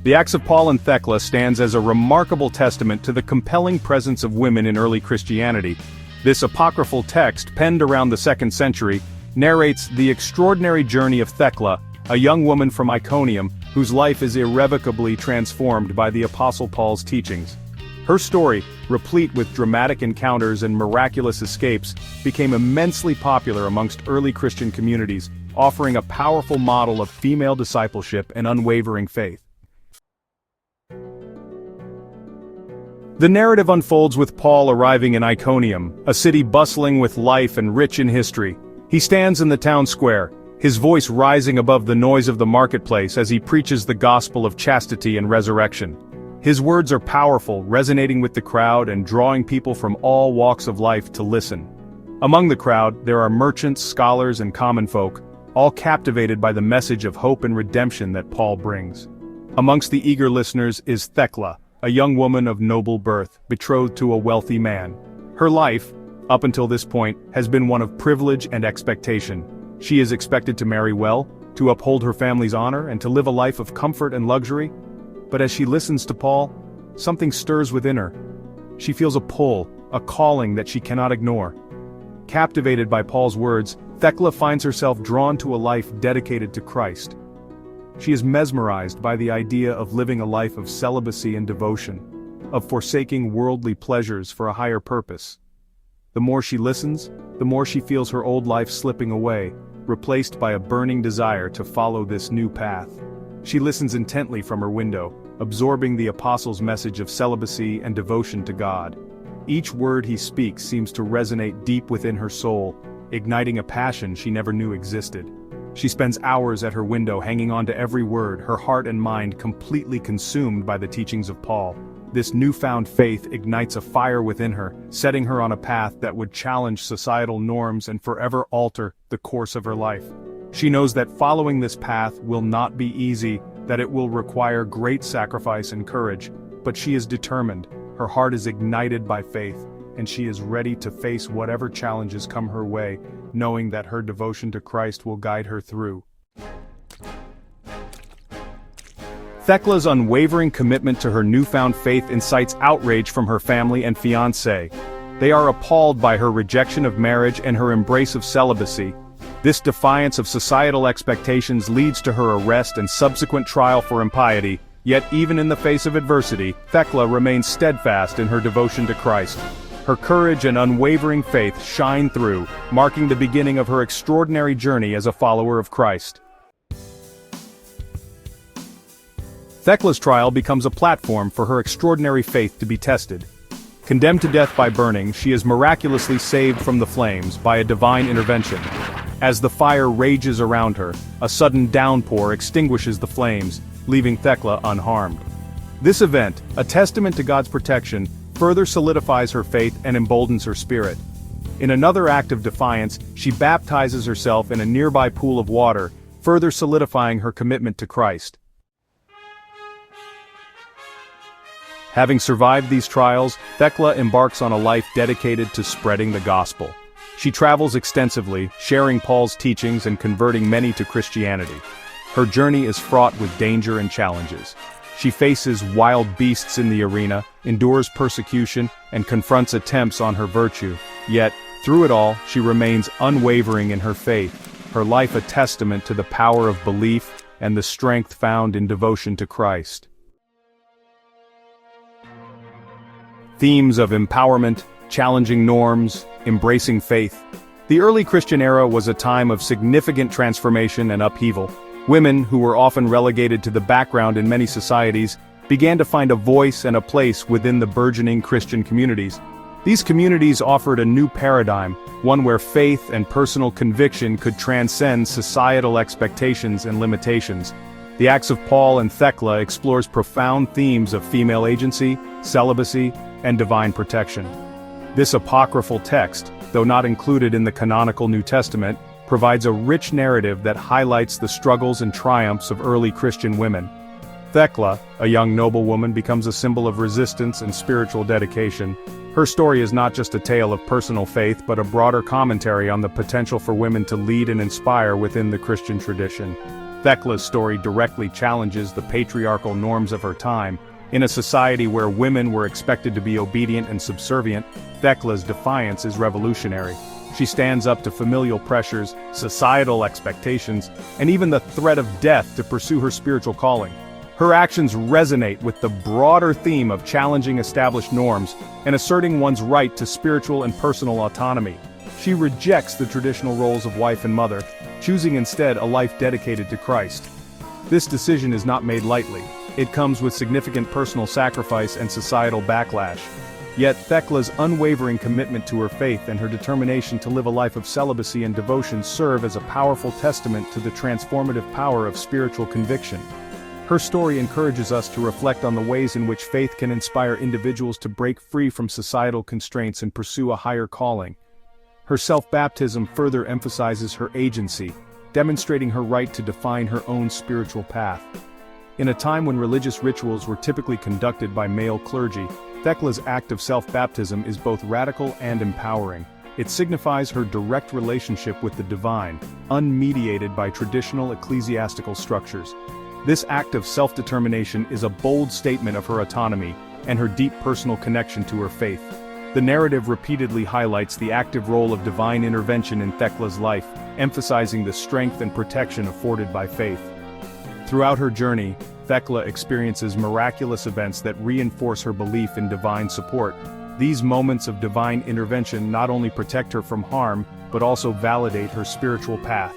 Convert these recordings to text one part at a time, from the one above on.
The Acts of Paul and Thecla stands as a remarkable testament to the compelling presence of women in early Christianity. This apocryphal text, penned around the 2nd century, narrates the extraordinary journey of Thecla, a young woman from Iconium, whose life is irrevocably transformed by the Apostle Paul's teachings. Her story, replete with dramatic encounters and miraculous escapes, became immensely popular amongst early Christian communities, offering a powerful model of female discipleship and unwavering faith. The narrative unfolds with Paul arriving in Iconium, a city bustling with life and rich in history. He stands in the town square, his voice rising above the noise of the marketplace as he preaches the gospel of chastity and resurrection. His words are powerful, resonating with the crowd and drawing people from all walks of life to listen. Among the crowd, there are merchants, scholars, and common folk, all captivated by the message of hope and redemption that Paul brings. Amongst the eager listeners is Thecla, a young woman of noble birth, betrothed to a wealthy man. Her life, up until this point, has been one of privilege and expectation. She is expected to marry well, to uphold her family's honor, and to live a life of comfort and luxury. But as she listens to Paul, something stirs within her. She feels a pull, a calling that she cannot ignore. Captivated by Paul's words, Thecla finds herself drawn to a life dedicated to Christ. She is mesmerized by the idea of living a life of celibacy and devotion, of forsaking worldly pleasures for a higher purpose. The more she listens, the more she feels her old life slipping away, replaced by a burning desire to follow this new path. She listens intently from her window, absorbing the apostle's message of celibacy and devotion to God. Each word he speaks seems to resonate deep within her soul, igniting a passion she never knew existed. She spends hours at her window hanging on to every word, her heart and mind completely consumed by the teachings of Paul. This newfound faith ignites a fire within her, setting her on a path that would challenge societal norms and forever alter the course of her life. She knows that following this path will not be easy, that it will require great sacrifice and courage, but she is determined, her heart is ignited by faith, and she is ready to face whatever challenges come her way, knowing that her devotion to Christ will guide her through. Thecla's unwavering commitment to her newfound faith incites outrage from her family and fiancé. They are appalled by her rejection of marriage and her embrace of celibacy. This defiance of societal expectations leads to her arrest and subsequent trial for impiety, yet even in the face of adversity, Thecla remains steadfast in her devotion to Christ. Her courage and unwavering faith shine through, marking the beginning of her extraordinary journey as a follower of Christ. Thecla's trial becomes a platform for her extraordinary faith to be tested. Condemned to death by burning, she is miraculously saved from the flames by a divine intervention. As the fire rages around her, a sudden downpour extinguishes the flames, leaving Thecla unharmed. This event, a testament to God's protection, further solidifies her faith and emboldens her spirit. In another act of defiance, she baptizes herself in a nearby pool of water, further solidifying her commitment to Christ. Having survived these trials, Thecla embarks on a life dedicated to spreading the gospel. She travels extensively, sharing Paul's teachings and converting many to Christianity. Her journey is fraught with danger and challenges. She faces wild beasts in the arena, endures persecution, and confronts attempts on her virtue. Yet, through it all, she remains unwavering in her faith, her life a testament to the power of belief and the strength found in devotion to Christ. Themes of empowerment, challenging norms, embracing faith. The early Christian era was a time of significant transformation and upheaval. Women, who were often relegated to the background in many societies, began to find a voice and a place within the burgeoning Christian communities. These communities offered a new paradigm, one where faith and personal conviction could transcend societal expectations and limitations. The Acts of Paul and Thecla explores profound themes of female agency, celibacy, and divine protection. This apocryphal text, though not included in the canonical New Testament, provides a rich narrative that highlights the struggles and triumphs of early Christian women. Thecla, a young noblewoman, becomes a symbol of resistance and spiritual dedication. Her story is not just a tale of personal faith but a broader commentary on the potential for women to lead and inspire within the Christian tradition. Thecla's story directly challenges the patriarchal norms of her time. In a society where women were expected to be obedient and subservient, Thecla's defiance is revolutionary. She stands up to familial pressures, societal expectations, and even the threat of death to pursue her spiritual calling. Her actions resonate with the broader theme of challenging established norms and asserting one's right to spiritual and personal autonomy. She rejects the traditional roles of wife and mother, choosing instead a life dedicated to Christ. This decision is not made lightly. It comes with significant personal sacrifice and societal backlash. Yet Thecla's unwavering commitment to her faith and her determination to live a life of celibacy and devotion serve as a powerful testament to the transformative power of spiritual conviction. Her story encourages us to reflect on the ways in which faith can inspire individuals to break free from societal constraints and pursue a higher calling. Her self-baptism further emphasizes her agency, demonstrating her right to define her own spiritual path. In a time when religious rituals were typically conducted by male clergy, Thecla's act of self-baptism is both radical and empowering. It signifies her direct relationship with the divine, unmediated by traditional ecclesiastical structures. This act of self-determination is a bold statement of her autonomy and her deep personal connection to her faith. The narrative repeatedly highlights the active role of divine intervention in Thecla's life, emphasizing the strength and protection afforded by faith. Throughout her journey, Thecla experiences miraculous events that reinforce her belief in divine support. These moments of divine intervention not only protect her from harm, but also validate her spiritual path.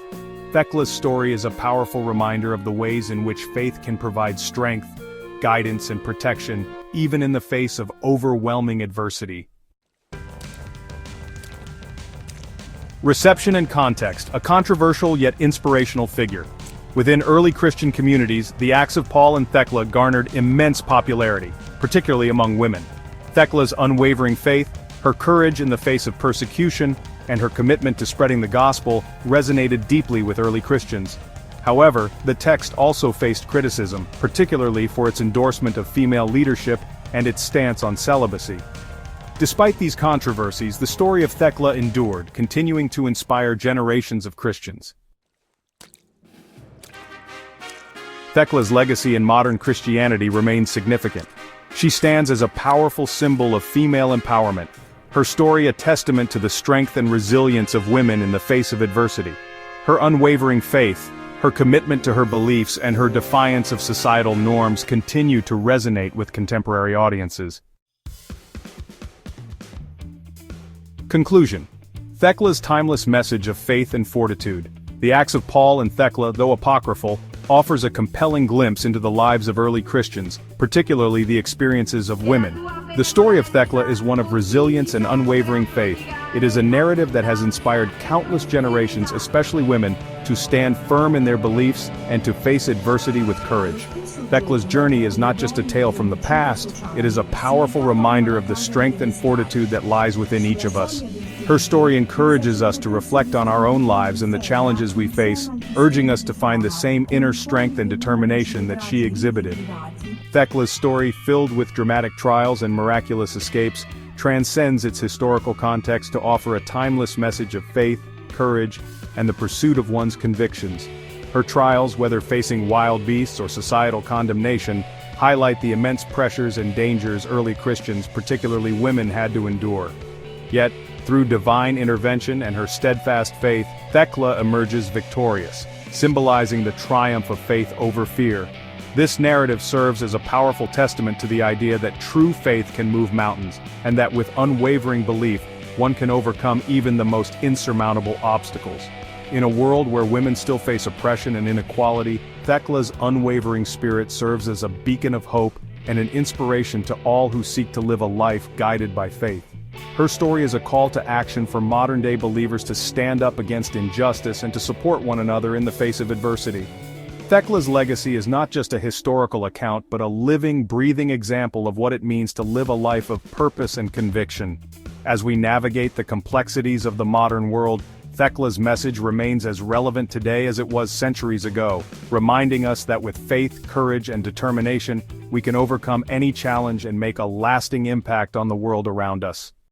Thecla's story is a powerful reminder of the ways in which faith can provide strength, guidance, and protection, even in the face of overwhelming adversity. Reception and context: a controversial yet inspirational figure. Within early Christian communities, the acts of Paul and Thecla garnered immense popularity, particularly among women. Thecla's unwavering faith, her courage in the face of persecution, and her commitment to spreading the gospel resonated deeply with early Christians. However, the text also faced criticism, particularly for its endorsement of female leadership and its stance on celibacy. Despite these controversies, the story of Thecla endured, continuing to inspire generations of Christians. Thecla's legacy in modern Christianity remains significant. She stands as a powerful symbol of female empowerment, her story a testament to the strength and resilience of women in the face of adversity. Her unwavering faith, her commitment to her beliefs, and her defiance of societal norms continue to resonate with contemporary audiences. Conclusion: Thecla's timeless message of faith and fortitude. The Acts of Paul and Thecla, though apocryphal, offers a compelling glimpse into the lives of early Christians, particularly the experiences of women. The story of Thecla is one of resilience and unwavering faith. It is a narrative that has inspired countless generations, especially women, to stand firm in their beliefs and to face adversity with courage. Thecla's journey is not just a tale from the past, it is a powerful reminder of the strength and fortitude that lies within each of us. Her story encourages us to reflect on our own lives and the challenges we face, urging us to find the same inner strength and determination that she exhibited. Thecla's story, filled with dramatic trials and miraculous escapes, transcends its historical context to offer a timeless message of faith, courage, and the pursuit of one's convictions. Her trials, whether facing wild beasts or societal condemnation, highlight the immense pressures and dangers early Christians, particularly women, had to endure. Yet, through divine intervention and her steadfast faith, Thecla emerges victorious, symbolizing the triumph of faith over fear. This narrative serves as a powerful testament to the idea that true faith can move mountains, and that with unwavering belief, one can overcome even the most insurmountable obstacles. In a world where women still face oppression and inequality, Thecla's unwavering spirit serves as a beacon of hope and an inspiration to all who seek to live a life guided by faith. Her story is a call to action for modern-day believers to stand up against injustice and to support one another in the face of adversity. Thecla's legacy is not just a historical account but a living, breathing example of what it means to live a life of purpose and conviction. As we navigate the complexities of the modern world, Thecla's message remains as relevant today as it was centuries ago, reminding us that with faith, courage, and determination, we can overcome any challenge and make a lasting impact on the world around us.